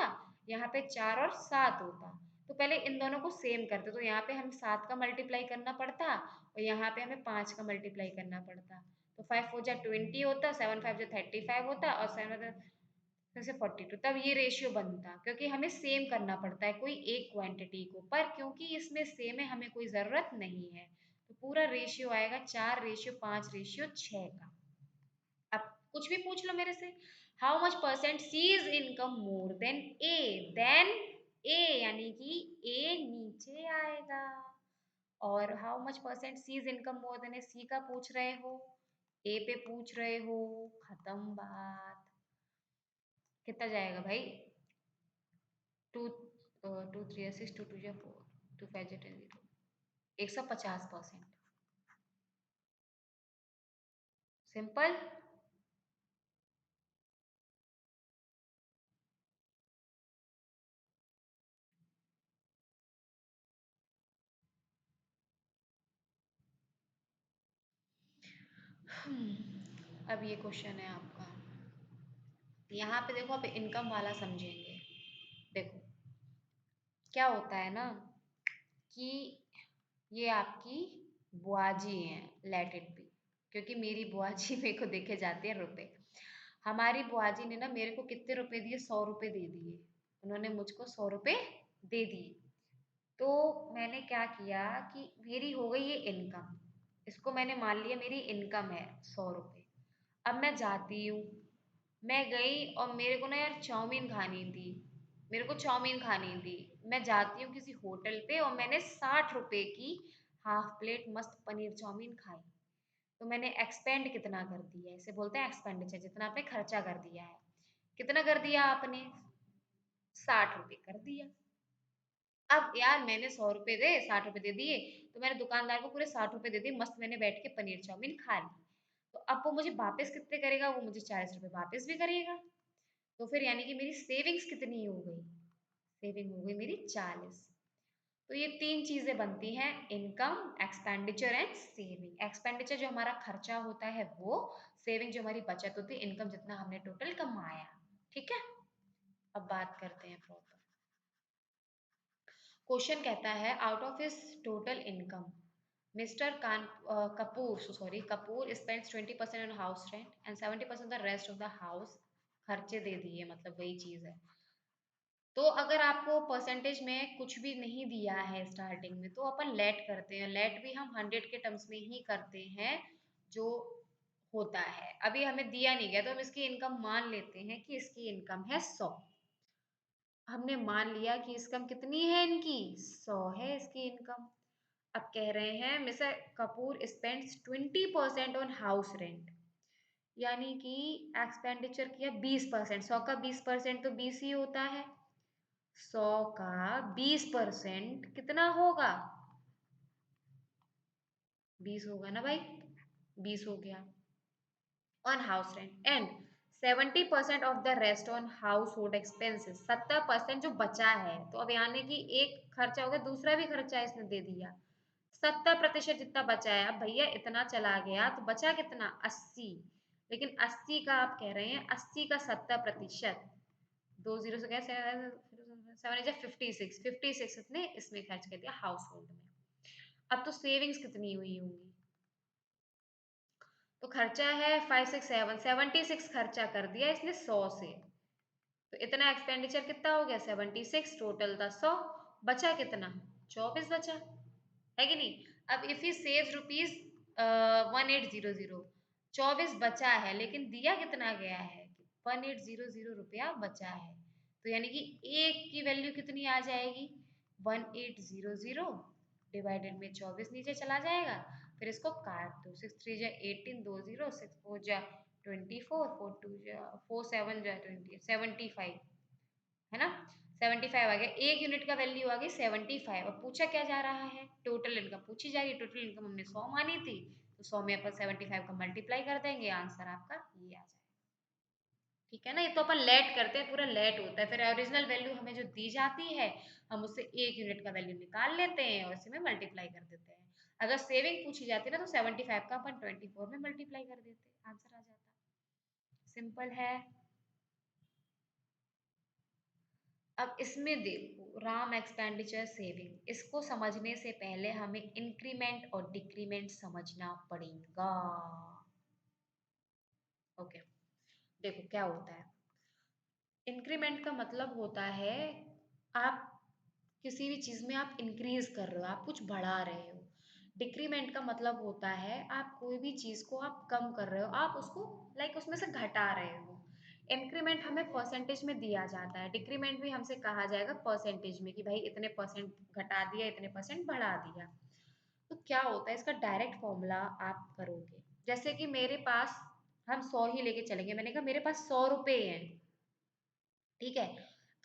यहाँ पे 4 और 7 होता, तो पहले इन दोनों को सेम करते, तो यहाँ पे हमें 7 का मल्टीप्लाई करना पड़ता और यहाँ पे हमें 5 का मल्टीप्लाई करना पड़ता। तो 5 4 जा 20 होता, 7 5 जा 35 होता और 7 फिर से 42, तब ये रेशियो बनता, क्योंकि हमें सेम करना पड़ता है कोई एक क्वांटिटी को, पर क्योंकि इसमें सेम है हमें कोई जरूरत नहीं है, तो पूरा रेशियो आएगा 4:5:6 का। अब कुछ भी पूछ लो मेरे से। How much percent C is income more than A, then A यानी कि ए नीचे आएगा। और how much percent C is income more than A, C का पूछ रहे हो, ए पे पूछ रहे हो, खत्म बात। कितना जाएगा भाई? टू, 2 3 6, 2 2 4, 2 5 10, 150%। सिंपल। अब ये क्वेश्चन है आपका, यहाँ पे देखो आप इनकम वाला समझेंगे। देखो क्या होता है ना कि ये आपकी बुआजी हैं, लेट इट बी, क्योंकि मेरी बुआजी मेरे को देखे जाते हैं रुपए। हमारी बुआजी ने ना मेरे को कितने रुपए दिए? 100 रुपए दे दिए। उन्होंने मुझको 100 रुपए दे दिए। तो मैंने क्या किया कि मेरी हो गई ये इनकम, इसको मैंने मान लिया मेरी इनकम है 100 रुपये। अब मैं जाती हूँ, मैं गई और मेरे को ना यार चाउमीन खानी थी, मेरे को चाउमीन खानी थी। मैं जाती हूँ किसी होटल पे और मैंने 60 रुपए की हाफ प्लेट मस्त पनीर चाउमीन खाई। तो मैंने एक्सपेंड कितना कर दिया है, इसे बोलते हैं एक्सपेंडिचर, जितना आपने खर्चा कर दिया है। कितना कर दिया आपने? 60 रुपए कर दिया। अब यार मैंने 100 रुपए दे 60 रुपए दे दिए, तो मैंने दुकानदार को पूरे 60 रुपए दे दिए, मस्त मैंने बैठ के पनीर चाउमीन खा ली। तो अब वो मुझे वापस कितने करेगा? वो मुझे 40 रुपए वापस भी करेगा। तो फिर यानी कि मेरी सेविंग्स कितनी हो गई? सेविंग हो गई मेरी 40। तो ये तीन चीजें बनती हैं, income, expenditure and saving. Expenditure जो हमारा खर्चा होता है वो, सेविंग जो हमारी बचत होती है, इनकम जितना हमने टोटल कमाया। ठीक है, अब बात करते हैं प्रॉपर। क्वेश्चन कहता है out of his total income mister कान Kapoor, sorry, Kapoor spends 20% on house rent and 70% the rest of the house. खर्चे दे दिए, मतलब वही चीज है। तो अगर आपको परसेंटेज में कुछ भी नहीं दिया है स्टार्टिंग में, तो अपन लेट करते हैं। लेट भी हम 100 के टर्म्स में ही करते हैं जो होता है। अभी हमें दिया नहीं गया तो हम इसकी इनकम मान लेते हैं कि इसकी इनकम है 100। हमने मान लिया कि इनकम कितनी है इनकी? 100 है इसकी इनकम। अब कह रहे हैं mister Kapoor spends 20% on house rent, यानी कि एक्सपेंडिचर किया 20%। 100 का 20% तो 20 ही होता है। 100 का 20% कितना होगा? 20 होगा ना भाई, 20 हो गया on house rent and 70% of the rest on house hold expenses. 70% जो बचा है, तो अब यानी कि एक खर्चा हो गया, दूसरा भी खर्चा इसने दे दिया। 70% जितना बचा है, अब भैया इतना चला गया तो बचा कितना? 80। लेकिन 80 का आप कह रहे हैं, 80 का 70%, दो जीरो से क्या, 56, 56 इतने इसमें खर्च कर दिया हाउस होल्ड में। अब तो सेविंग्स कितनी हुई होंगी? तो खर्चा है 5 6 7, 76 खर्चा कर दिया इसने 100 से। तो इतना एक्सपेंडिचर कितना हो गया? 76, टोटल था 100, बचा कितना? 24 बचा, है कि नहीं? अब इफ ही सेव्स रुपीज 1800, 24 बचा है, लेकिन दिया कितना गया है? 1800 रुपया बचा है। तो यानी कि एक की वैल्यू कितनी आ जाएगी? 1800 डिवाइडेड में 24 नीचे चला जाएगा। फिर इसको काट दो, 6 3 जा 18, 20, 6 4 जा 24, 4 2 जा 4 7 जा 20, 75, है ना? 75 आ गया, एक यूनिट का वैल्यू आ गई 75। अब पूछा क्या जा रहा है? टोटल इनकम पूछी जा रही है। टोटल इनकम हमने 100 मानी थी, तो 100 में अपन 75 का मल्टीप्लाई कर देंगे, आंसर आपका ये आ जाएगा। ठीक है ना, ये तो अपन लेट करते हैं, पूरा लेट होता है, फिर ओरिजिनल वैल्यू हमें जो दी जाती है हम उससे 1 यूनिट का वैल्यू निकाल लेते हैं और इसी में मल्टीप्लाई कर देते हैं। अगर सेविंग पूछी जाती है ना तो 75 का अपन 24 में मल्टीप्लाई कर देते, आंसर आ जाता। सिंपल है। अब इसमें देखो, राम एक्सपेंडिचर सेविंग, इसको समझने से पहले हमें इंक्रीमेंट और डिक्रीमेंट समझना पड़ेगा। ओके, देखो क्या होता है। इंक्रीमेंट का मतलब होता है आप किसी भी चीज में आप इंक्रीज कर रहे हो, आप कुछ बढ़ा रहे हो। डिक्रीमेंट का मतलब होता है आप कोई भी चीज को आप कम कर रहे हो, आप उसको लाइक उसमें से घटा रहे हो। इंक्रीमेंट हमें परसेंटेज में दिया जाता है, डिक्रीमेंट भी हमसे कहा जाएगा परसेंटेज में कि भाई इतने परसेंट घटा दिया, इतने परसेंट बढ़ा दिया। तो क्या होता है इसका डायरेक्ट फॉर्मूला आप करोगे, जैसे कि मेरे पास, हम 100 ही लेके चलेंगे, मैंने कहा मेरे पास 100 रुपए हैं, ठीक है।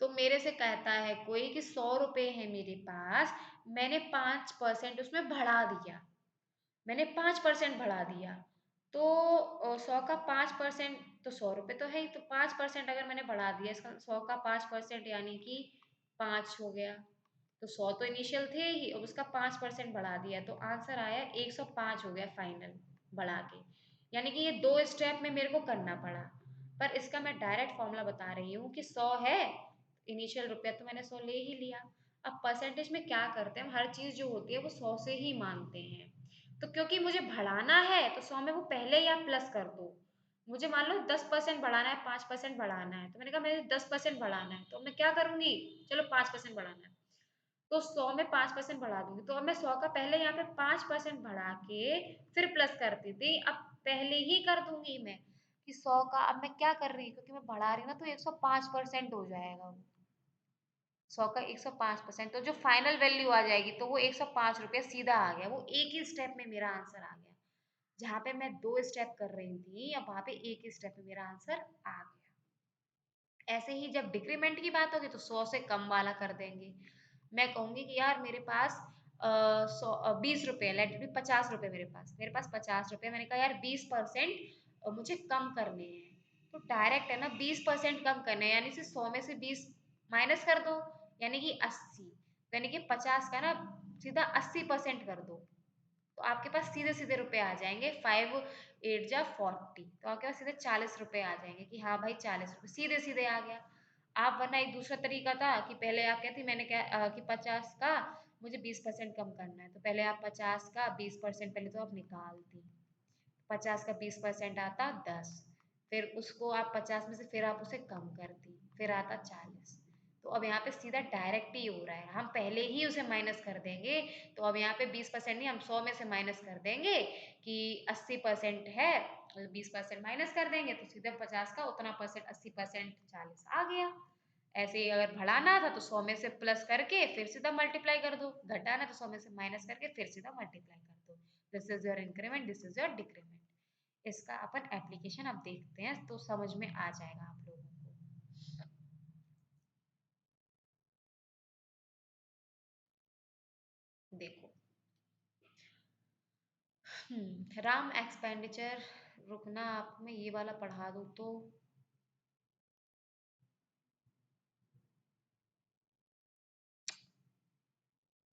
तो मेरे से कहता है कोई कि 100 रुपए है मेरे पास, मैंने 5% उसमें बढ़ा दिया, मैंने 5% बढ़ा दिया। तो 100 का 5%, तो 100 रुपए तो है ही, तो 5% अगर मैंने बढ़ा दिया इसका, 100 का 5% यानी कि 5 हो गया। तो 100 तो इनिशियल थे ही, अब उसका 5% बढ़ा दिया तो आंसर आया 105 हो गया फाइनल बढ़ा के। यानी कि ये 2 स्टेप में मेरे को करना पड़ा, पर इसका मैं डायरेक्ट फॉर्मूला बता रही हूँ कि 100 है, इनिशियल रुपया तो मैंने 100 ले ही लिया। अब परसेंटेज में क्या करते हैं, हम हर चीज जो होती है वो 100 से ही मानते हैं। तो क्योंकि मुझे बढ़ाना है तो 100 में वो पहले ही आप प्लस कर दो। मुझे मान लो 10% बढ़ाना है, 5% बढ़ाना है, तो मैंने कहा मुझे 10% बढ़ाना है, तो मैं क्या करूंगी, चलो 5% बढ़ाना है, तो 100 में 5% बढ़ा दूंगी। तो अब मैं 100 का पहले यहाँ पे 5% बढ़ा के फिर प्लस करती थी, अब पहले ही कर दूंगी मैं कि 100 का, अब मैं क्या कर रही हूँ क्योंकि मैं बढ़ा रही हूँ ना, तो 105% हो जाएगा वो। 100 का 105%, तो जो फाइनल वैल्यू आ जाएगी तो वो 105 रुपये सीधा आ गया, वो एक ही स्टेप में मेरा आंसर आ गया। जहाँ पे मैं 2 स्टेप कर रही थी, अब वहां पे एक ही स्टेप में मेरा आंसर आ गया। ऐसे ही जब डिक्रीमेंट की बात होगी तो 100 से कम वाला कर देंगे। मैं कहूंगी कि यार मेरे पास 20 रुपए, लेट बी 50 रुपए, मेरे पास 50 रुपए, मैंने कहा यार 20% मुझे कम करने हैं। तो डायरेक्ट है ना, 20% कम करने हैं, यानी से 100 में से 20 माइनस कर दो, यानी कि 80, यानी कि 50 का ना सीधा 80% कर दो, तो आपके पास सीधे सीधे रुपए आ जाएंगे, 5 8 जा 40, तो आपके पास सीधे 40 रुपए आ जाएंगे कि हाँ भाई 40 रुपए सीधे सीधे आ गया। आप, वरना एक दूसरा तरीका था कि पहले आप कहती, मैंने क्या कि 50 का मुझे 20% कम करना है, तो पहले आप 50 का 20% पहले तो आप निकालती, 50 का 20% आता 10, फिर उसको आप 50 में से फिर आप उसे कम करती, फिर आता 40। तो अब यहाँ पे सीधा डायरेक्ट ही हो रहा है, हम पहले ही उसे माइनस कर देंगे। तो अब यहाँ पे 20% नहीं, हम 100 में से माइनस कर देंगे कि 80% है, 20% माइनस कर देंगे तो सीधे 50 का उतना परसेंट, 80% 40 आ गया। ऐसे ही अगर बढ़ाना था तो 100 में से प्लस करके फिर सीधा मल्टीप्लाई कर दो, घटाना तो 100 में से माइनस करके फिर सीधा मल्टीप्लाई कर दो। This is your increment, this is your decrement. इसका अपन एप्लीकेशन अब देखते हैं तो समझ में आ जाएगा आप लोगों को। देखो, राम एक्सपेंडिचर, रुकना आप, मैं ये वाला पढ़ा दूं तो,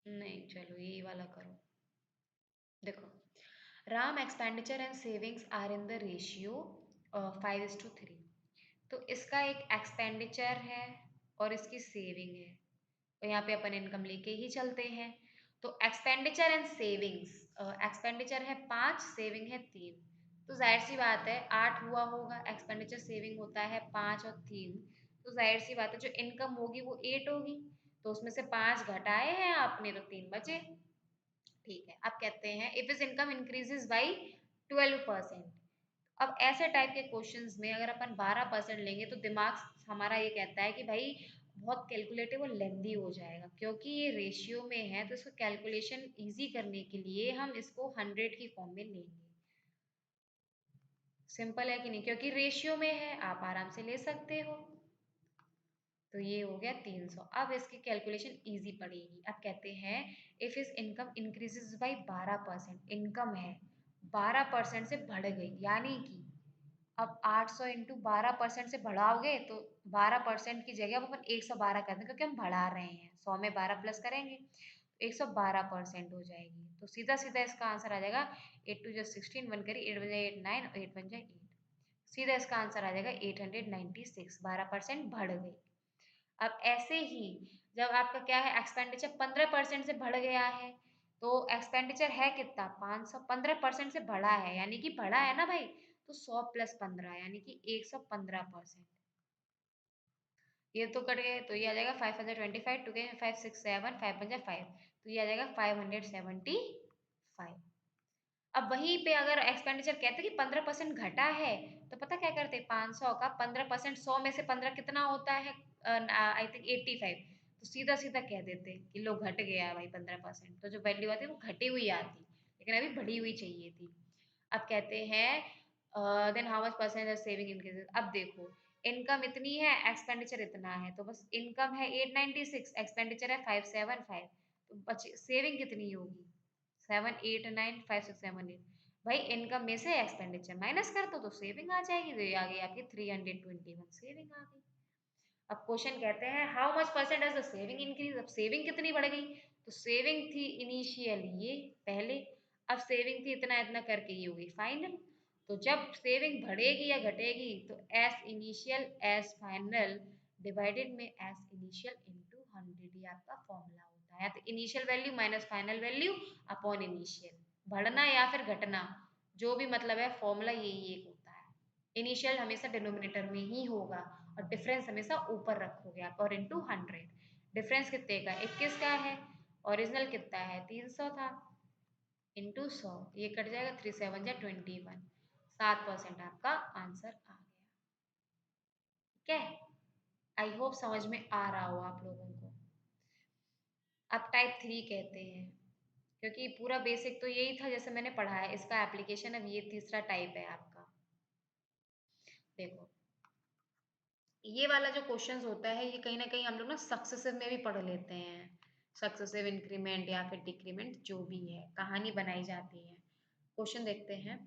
नहीं चलो ये वाला करो। देखो, Ram expenditure and savings are in the ratio 5:3। तो इसका एक एक्सपेंडिचर है और इसकी सेविंग है, तो यहाँ पे अपन इनकम लेके ही चलते हैं। तो एक्सपेंडिचर एंड सेविंग्स, एक्सपेंडिचर है 5, सेविंग है 3, तो जाहिर सी बात है 8 हुआ होगा, एक्सपेंडिचर सेविंग होता है 5 और 3, तो जाहिर सी बात है जो इनकम होगी वो 8 होगी, तो उसमें से 5 घटाए हैं आपने तो 3 बचे। ठीक है, अब कहते हैं if is income increases by 12%। अब ऐसे टाइप के क्वेश्चंस में अगर अपन 12% लेंगे तो दिमाग हमारा ये कहता है कि भाई बहुत कैलकुलेटिव और लेंदी हो जाएगा, क्योंकि ये रेशियो में है तो इसको कैलकुलेशन इजी करने के लिए हम इसको 100 की फॉर्म में लेंगे। सिंपल है कि नहीं, क्योंकि रेशियो में है आप आराम से ले सकते हो। तो ये हो गया 300। अब इसकी कैलकुलेशन इजी पड़ेगी। अब कहते हैं if is income increases by 12%, income है 12% से बढ़ गई, यानी कि अब 800 इंटू 12% से बढ़ाओगे तो 12% की जगह अब अपन 112 कर दें, क्योंकि हम बढ़ा रहे हैं, 100 में 12 प्लस करेंगे 112% हो जाएगी। तो सीधा सीधा इसका आंसर आ जाएगा 8 टू जो 16, 1 करी 8 बजे 8 9 8 बन जाए 8। सीधा इसका आंसर आ जाएगा 896, 12% बढ़ गई। अब ऐसे ही जब आपका क्या है एक्सपेंडिचर 15% से बढ़ गया है, तो एक्सपेंडिचर है कितना 500, 15% से बढ़ा है यानी कि बढ़ा है ना भाई, तो 100 प्लस 15 यानी कि 115%। ये तो कट गए तो ये आ जाएगा 525, टू के 5 6 7 5 बन जाए 5, तो ये आ जाएगा 575। अब वहीं पे अगर एक्सपेंडिचर कहते कि 15% घटा है, तो पता क्या करते 500 का 15%, 100 में से 15 कितना होता है, आई थिंक 85, तो सीधा सीधा कह देते कि लो घट गया भाई 15%, तो जो वैल्यू आती है वो घटी हुई आती, लेकिन अभी बढ़ी हुई चाहिए थी। अब कहते हैं then how much percent saving increases. अब देखो इनकम इतनी है, एक्सपेंडिचर इतना है, तो बस इनकम है 896, एक्सपेंडिचर है 575, तो बच सेविंग कितनी होगी 7 8 9 5 6 7 8। भाई इनकम में से एक्सपेंडिचर माइनस कर दो तो सेविंग आ जाएगी, तो ये आ गई आपकी 321 सेविंग आ गई। अब क्वेश्चन कहते हैं how much percent as the saving increase. अब सेविंग कितनी बढ़ गई, तो सेविंग थी इनिशियल ये पहले, अब सेविंग थी इतना इतना करके ये होगी फाइनल। तो जब सेविंग बढ़ेगी या घटेगी तो S initial S final divided में एस इनिशियल इनटू 100, ये आपका फॉर्मूला होता है। तो initial value minus final value upon initial, बढ़ना या फिर घटना जो भी मतलब है, फॉर्मूला यही एक होता है। इनिशियल हमेशा डिनोमिनेटर में ही होगा और डिफरेंस हमेशा ऊपर रखोगे आप, और इंटू 100। डिफरेंस कितने का 21 का है, ओरिजिनल कितना है 300 था, इंटू 100, ये कट जाएगा 3 7 जा 21, 7% आपका आंसर आ गया। ठीक है, आई होप समझ में आ रहा हो आप लोगों को। अब टाइप 3 कहते हैं, क्योंकि पूरा बेसिक तो यही था जैसे मैंने पढ़ा है, इसका एप्लीकेशन अब ये तीसरा टाइप है आपका। देखो ये वाला जो क्वेश्चंस होता है ये कहीं ना कहीं हम लोग ना सक्सेसिव में भी पढ़ लेते हैं, सक्सेसिव इंक्रीमेंट या फिर डिक्रीमेंट जो भी है कहानी बनाई जाती है। क्वेश्चन देखते हैं,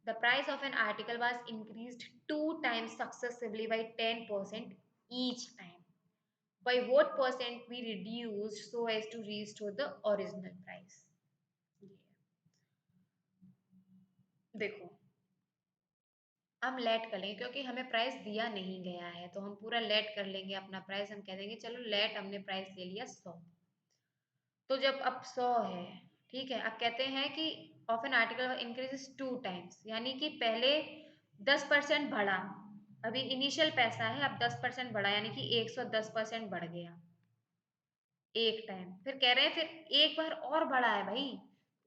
the price of an article was increased 2 times successively by 10% each time, by what percent we reduced so as to restore the original price। देखो हम लेट कर लेंगे क्योंकि हमें प्राइस दिया नहीं गया है, तो हम पूरा लेट कर लेंगे अपना प्राइस, हम कह देंगे चलो लेट हमने प्राइस ले लिया 100। तो जब अब 100 है, ठीक है, अब कहते हैं कि of an article increases 2 times, यानी कि पहले 10% बढ़ा, अभी इनिशियल पैसा है, अब 10% बढ़ा यानी कि 110% बढ़ गया एक टाइम। फिर कह रहे हैं फिर एक बार और बढ़ा है भाई,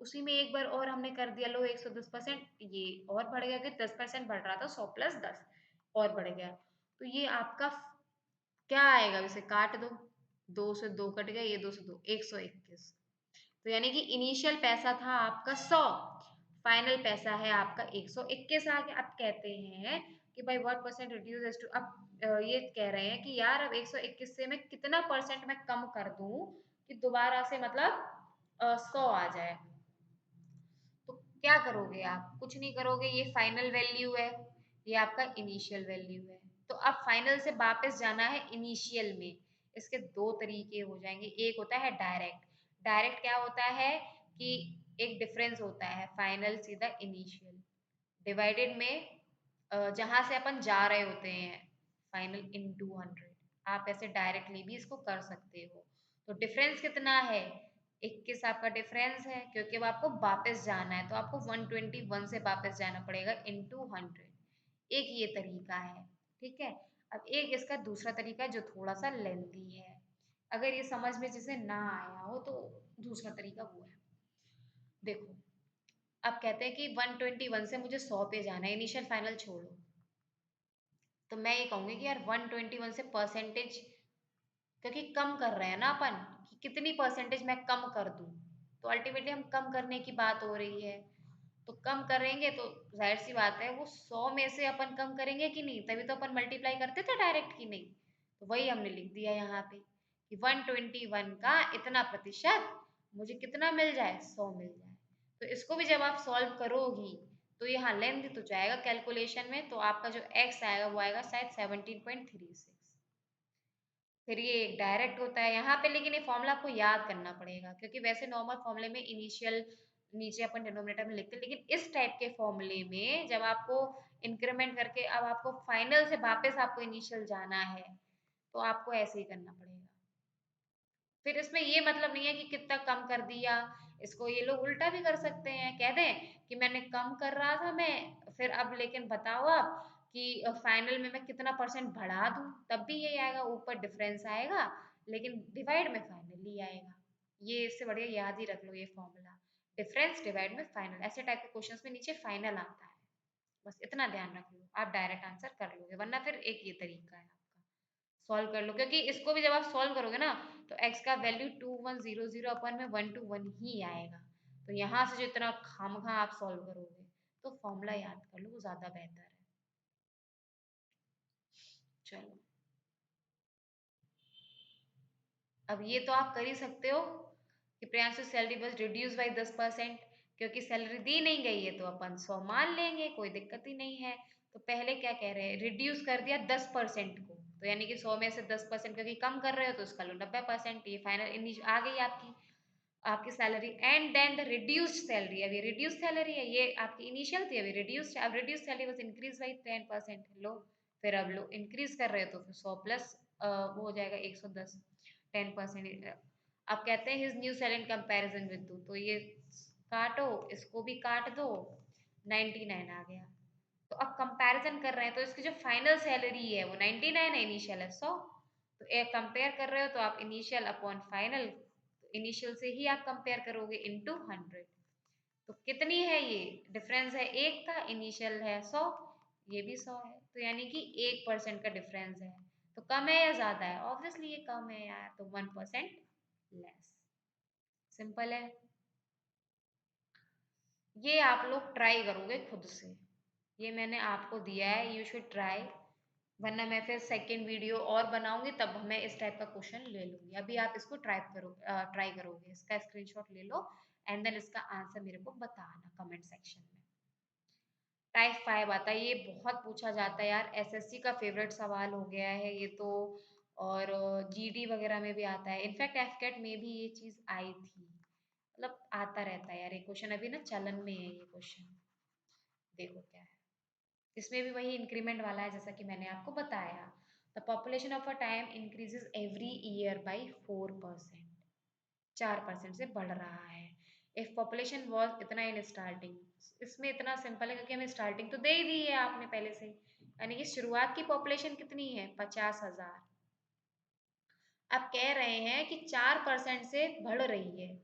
उसी में एक बार और हमने कर दिया लो 110%, ये और बढ़ गया कि 10% बढ़ रहा था, 100 प्लस 10 और बढ़ गया। तो ये आपका क्या आएगा, इसे काट दो, 2 से 2 कट गया, ये 2 से 2 121। तो यानी कि इनिशियल पैसा था आपका 100, फाइनल पैसा है आपका 121 आ गया। अब कहते हैं कि भाई व्हाट परसेंट रिड्यूस टू, अब ये कह रहे हैं कि यार अब 121 से मैं कितना परसेंट मैं कम कर दूं कि दोबारा से मतलब 100 आ जाए। तो क्या करोगे आप, कुछ नहीं करोगे, ये फाइनल वैल्यू है, ये आपका इनिशियल वैल्यू है। तो अब फाइनल से वापस जाना है इनिशियल में, इसके दो तरीके हो जाएंगे। एक होता है डायरेक्ट, डायरेक्ट क्या होता है कि एक डिफरेंस होता है फाइनल सीधा इनिशियल डिवाइडेड में जहां से अपन जा रहे होते हैं फाइनल इनटू 100। आप ऐसे डायरेक्टली भी इसको कर सकते हो। तो डिफरेंस कितना है 21 आपका डिफरेंस है, क्योंकि अब आपको वापस जाना है, तो आपको 121 से वापस जाना पड़ेगा इनटू 100। एक ये तरीका है, ठीक है। अब एक इसका दूसरा तरीका है जो थोड़ा सा लेंथी है, अगर ये समझ में जिसे ना आया हो तो दूसरा तरीका वो है। देखो अब कहते हैं कि 121 से मुझे 100 पे जाना है, इनिशियल फाइनल छोड़ो, तो मैं ये कहूंगी कि यार 121 से परसेंटेज, क्योंकि कम कर रहे हैं ना अपन, कि कितनी परसेंटेज मैं कम कर दूं, तो अल्टीमेटली हम कम करने की बात हो रही है। तो कम करेंगे तो जाहिर सी बात है वो 100 में से अपन कम करेंगे कि नहीं, तभी तो अपन मल्टीप्लाई करते थे डायरेक्ट की नहीं। तो वही हमने लिख दिया यहाँ पे कि 121 का इतना प्रतिशत मुझे कितना मिल जाए 100 मिल जाए। तो इसको भी जब आप सॉल्व करोगी तो यहाँ लेंथ तो जाएगा कैलकुलेशन में, तो आपका जो एक्स आएगा वो आएगा शायद 17.36। फिर ये एक डायरेक्ट होता है यहाँ पे, लेकिन ये फॉर्मूला आपको याद करना पड़ेगा, क्योंकि वैसे नॉर्मल फॉर्मूले में इनिशियल नीचे अपन डिनोमिनेटर में लिखते हैं, लेकिन इस टाइप के फॉर्मूले में जब आपको इंक्रीमेंट करके अब आपको फाइनल से वापस आपको इनिशियल जाना है, तो आपको ऐसे ही करना पड़ेगा। फिर इसमें ये मतलब नहीं है कि कितना कम कर दिया, इसको ये लोग उल्टा भी कर सकते हैं, कह दें कि मैंने कम कर रहा था मैं, फिर अब लेकिन बताओ आप कि फाइनल में मैं कितना परसेंट बढ़ा दूं, तब भी यही आएगा, ऊपर डिफरेंस आएगा, लेकिन डिवाइड में फाइनली आएगा। ये इससे बढ़िया याद ही रख लो ये फॉर्मूला, डिफरेंस डिवाइड में फाइनल, ऐसे टाइप के क्वेश्चंस में नीचे फाइनल आता है। बस इतना ध्यान रख लो, आप डायरेक्ट आंसर कर लोगे, वरना फिर एक ये तरीका है आपका, सॉल्व कर लो, क्योंकि इसको भी जब आप सॉल्व करोगे ना, तो x का वैल्यू 2100 अपन में 1 to 1 ही आएगा। तो यहाँ से जो इतना खामखा आप सॉल्व करोगे, तो फॉर्मूला याद कर लो, वो ज्यादा बेहतर है। चलो, अब ये तो आप कर ही सकते हो कि प्रियांशु सैलरी बस रिड्यूस बाई 10%, क्योंकि सैलरी दी नहीं गई है तो अपन 100 मान लेंगे, कोई दिक्कत ही नहीं है। तो पहले क्या कह रहे हैं, रिड्यूस कर दिया 10% को, तो यानी कि 100 में से 10% क्योंकि कम कर रहे हो तो उसका लो 90%, ये फाइनल आ गई आपकी आपकी salary. And then the reduced salary, अब ये रिड्यूस सैलरी है, ये आपकी इनिशियल थी, अभी रिड्यूस्ड, अब reduce salary was increase by 10%, लो, फिर अब लो इंक्रीज कर रहे हो तो फिर 100 प्लस वो हो जाएगा 110, 10%। अब कहते हैं his new salary in comparison with two, तो ये काटो, इसको भी काट दो, 99 आ गया। तो अब कंपैरिजन कर रहे हैं, तो इसकी जो फाइनल सैलरी है वो 99 है, इनिशियल है 100, तो एक कंपेयर कर रहे हो तो आप इनिशियल अपॉन फाइनल, इनिशियल से ही आप कंपेयर करोगे इनटू 100, तो कितनी है ये डिफरेंस है एक का, इनिशियल है 100, ये भी 100 है, तो यानी कि 1% का डिफरेंस है। तो कम है या ज्यादा है, ऑब्वियसली ये कम है यार, तो 1% लेस, सिंपल है। ये आप लोग ट्राई करोगे खुद से, ये मैंने आपको दिया है, यू शुड ट्राई, वरना मैं फिर सेकेंड वीडियो और बनाऊंगी तब मैं इस टाइप का क्वेश्चन ले लूंगी। अभी आप इसको ट्राई करोगे, इसका स्क्रीनशॉट ले लो, एंड देन इसका आंसर मेरे को बताना कमेंट सेक्शन में। टाइप 5 आता है, ये बहुत पूछा जाता है यार, एसएससी का फेवरेट सवाल हो गया है ये तो, और जीडी वगैरह में भी आता है, इनफैक्ट एफकेट में भी ये चीज आई थी, मतलब आता रहता है यार ये क्वेश्चन, अभी ना चलन में है ये क्वेश्चन। देखो क्या है, इसमें भी वही इंक्रीमेंट वाला है जैसा कि मैंने आपको बताया। The population of a time increases every year by 4%, 4% से बढ़ रहा है। इफ पॉपुलेशन वॉज इतना इन स्टार्टिंग, इसमें इतना सिंपल है क्योंकि हमें स्टार्टिंग तो दे ही दी है आपने पहले से, यानी कि शुरुआत की पॉपुलेशन कितनी है 50,000, अब कह रहे हैं कि 4% से बढ़ रही है,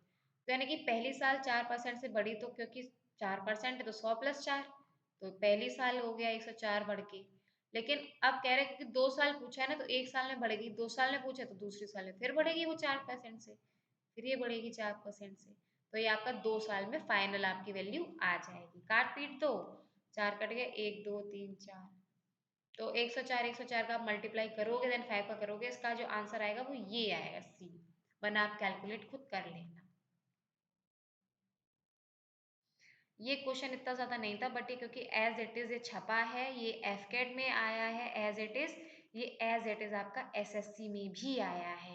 तो यानी कि पहली साल 4% से बढ़ी, तो क्योंकि 4% है तो 100 प्लस 4, तो पहली साल हो गया 104 बढ़ के। लेकिन अब कह रहे हैं कि 2 साल पूछा है ना, तो एक साल में बढ़ेगी, 2 साल में पूछा तो दूसरी साल में फिर बढ़ेगी वो 4% से, फिर ये बढ़ेगी 4% से, तो ये आपका 2 साल में फाइनल आपकी वैल्यू आ जाएगी। काट पीट दो, 4 कट गया, 1 2 3 4, तो 104 104 का आप मल्टीप्लाई करोगे, देन 5 का करोगे, इसका जो आंसर आएगा वो ये आएगा सी, वरना आप कैलकुलेट खुद कर लेना। ये क्वेश्चन इतना ज्यादा नहीं था, बट ये क्योंकि एज इट इज ये छपा है, ये एफकेट में आया है एज इट इज, ये एज इट इज आपका एसएससी में भी आया है,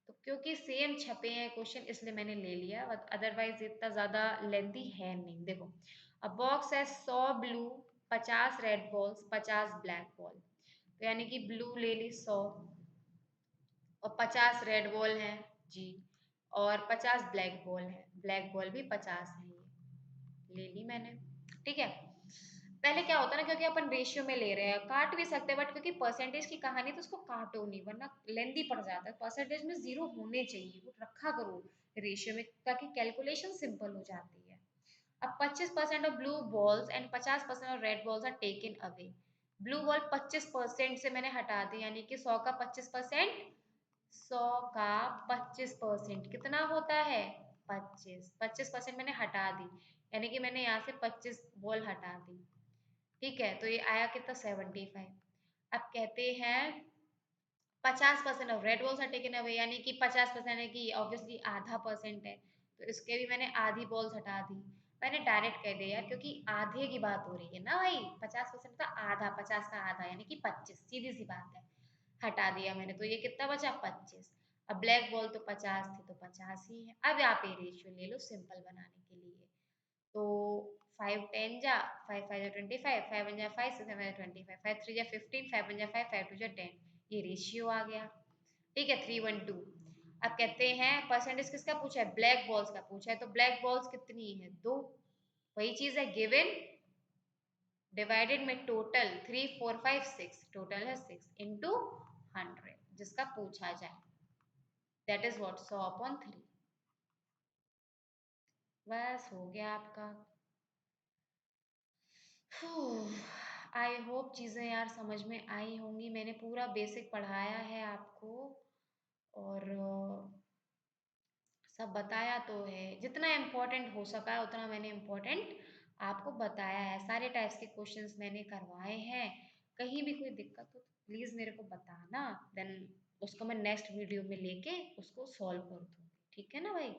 तो क्योंकि सेम छपे हैं क्वेश्चन इसलिए मैंने ले लिया, अदरवाइज इतना ज्यादा लेंथी है नहीं। देखो, अ बॉक्स है 100 blue, 50 red balls, 50 black ball, तो यानी कि ब्लू ले ली 100, और 50 रेड बॉल हैं जी, और 50 ब्लैक बॉल है, ब्लैक बॉल भी 50 है, ये ले ली मैंने, ठीक है। पहले क्या होता है ना, क्योंकि अपन रेशियो में ले रहे हैं, काट भी सकते हैं, बट क्योंकि परसेंटेज की कहानी, तो उसको काटो नहीं, वरना लेंदी पड़ जाता है, परसेंटेज में जीरो होने चाहिए, वो रखा करो रेशियो में, ताकि कैलकुलेशन सिंपल हो जाती है। अब 25% of blue balls and 50% of red balls are taken away, blue ball 25% से मैंने हटा दी, यानी कि 100 का 25%, 100 का 25% कितना होता है 25, 25% मैंने हटा दी, यानी कि मैंने यहाँ से 25 बॉल हटा दी, ठीक है, तो ये आया कितना 75। अब कहते हैं 50% of red balls are taken away, यानी कि 50% है कि ऑब्वियसली आधा परसेंट है, तो इसके भी मैंने आधी बॉल्स हटा दी, मैंने डायरेक्ट कह दिया यार, क्योंकि आधे की बात हो रही है ना भाई, 50% का आधा, 50 का आधा यानी कि 25, सीधी सी बात है। हटा दिया मैंने तो ये कितना बचा, 25। अब ब्लैक बॉल तो 50 थी तो 50 ही है। अब आप ये रेशियो ले लो सिंपल बनाने के लिए। तो 5 10 जा, 5 5 जा 25, 5 1 जा 5, 6 7 जा 25, 5 3 जा 15, 5 1 जा 5, 5 2 जा 10। ये रेशियो आ गया। ठीक है, 3 1 2। अब कहते हैं परसेंटेज किसका पूछा है, ब्लैक बॉल्स का पूछा है, तो ब्लैक बॉल्स कितनी है, दो। वही चीज है, गिवन डिवाइडेड में टोटल 3 4 5 6, टोटल है 6 इंटू 100 जिसका पूछा जाए, दैट इज व्हाट 100/3। बस हो गया आपका। आई होप चीज़ें यार समझ में आई होंगी, मैंने पूरा बेसिक पढ़ाया है आपको। और सब बताया तो है, जितना इम्पोर्टेंट हो सका है उतना मैंने इम्पोर्टेंट आपको बताया है। सारे टाइप्स के क्वेश्चंस मैंने करवाए हैं। कहीं भी कोई दिक्कत हो तो प्लीज़ मेरे को बताना, देन उसको मैं नेक्स्ट वीडियो में लेके उसको सॉल्व कर दूँगी। ठीक है ना भाई?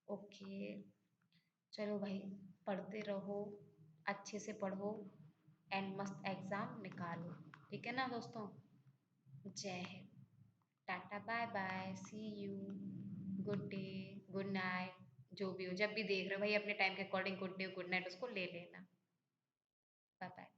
ओके, चलो भाई, पढ़ते रहो, अच्छे से पढ़ो एंड मस्त एग्ज़ाम निकालो। ठीक है ना दोस्तों? जय हिंद, tata, bye bye, see you, good day, good night, जो भी हो, जब भी देख रहे हो भाई अपने टाइम के according good day good night उसको ले लेना। Bye bye.